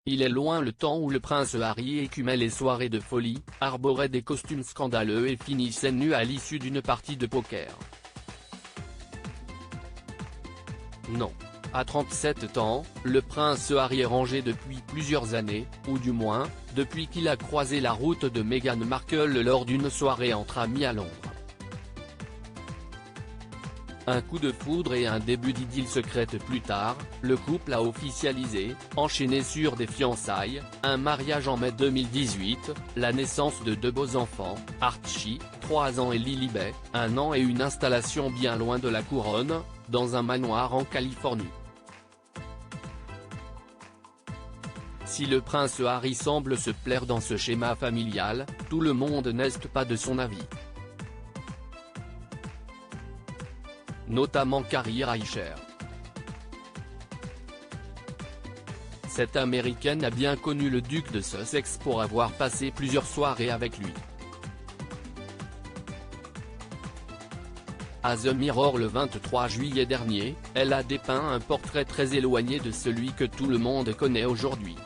Il est loin le temps où le prince Harry écumait les soirées de folie, arborait des costumes scandaleux et finissait nu à l'issue d'une partie de poker. Non. À 37 ans, le prince Harry est rangé depuis plusieurs années, ou du moins, depuis qu'il a croisé la route de Meghan Markle lors d'une soirée entre amis à Londres. Un coup de foudre et un début d'idylle secrète plus tard, le couple a officialisé, enchaîné sur des fiançailles, un mariage en mai 2018, la naissance de deux beaux enfants, Archie, 3 ans et Lilibet, 1 an et une installation bien loin de la couronne, dans un manoir en Californie. Si le prince Harry semble se plaire dans ce schéma familial, tout le monde n'est pas de son avis. Notamment Carrie Reicher. Cette américaine a bien connu le duc de Sussex pour avoir passé plusieurs soirées avec lui. À The Mirror le 23 juillet dernier, elle a dépeint un portrait très éloigné de celui que tout le monde connaît aujourd'hui.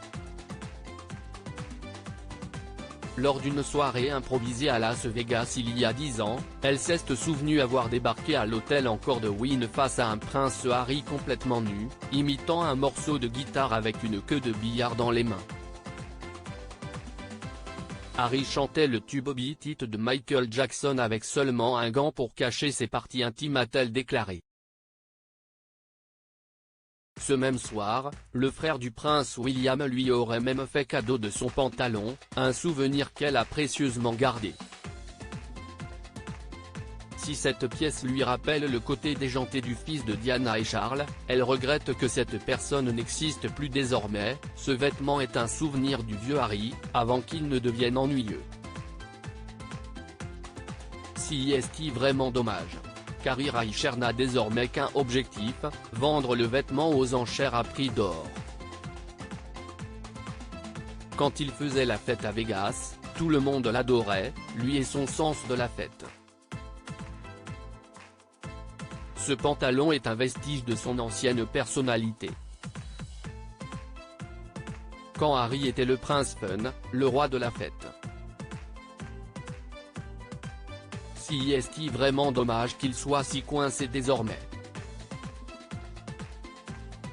Lors d'une soirée improvisée à Las Vegas il y a 10 ans, elle s'est souvenue avoir débarqué à l'hôtel en Cordwaine face à un prince Harry complètement nu, imitant un morceau de guitare avec une queue de billard dans les mains. Harry chantait le tube Beat It de Michael Jackson avec seulement un gant pour cacher ses parties intimes, a-t-elle déclaré. Ce même soir, le frère du prince William lui aurait même fait cadeau de son pantalon, un souvenir qu'elle a précieusement gardé. Si cette pièce lui rappelle le côté déjanté du fils de Diana et Charles, elle regrette que cette personne n'existe plus désormais. Ce vêtement est un souvenir du vieux Harry, avant qu'il ne devienne ennuyeux. Si est-il vraiment dommage? Carrie Reicher n'a désormais qu'un objectif, vendre le vêtement aux enchères à prix d'or. Quand il faisait la fête à Vegas, tout le monde l'adorait, lui et son sens de la fête. Ce pantalon est un vestige de son ancienne personnalité. Quand Harry était le prince fun, le roi de la fête. Si est-il vraiment dommage qu'il soit si coincé désormais?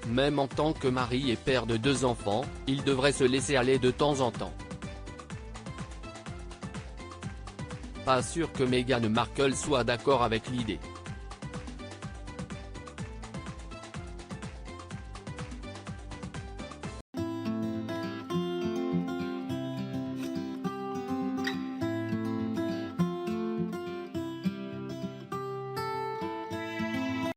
Même en tant que mari et père de 2 enfants, il devrait se laisser aller de temps en temps. Pas sûr que Meghan Markle soit d'accord avec l'idée.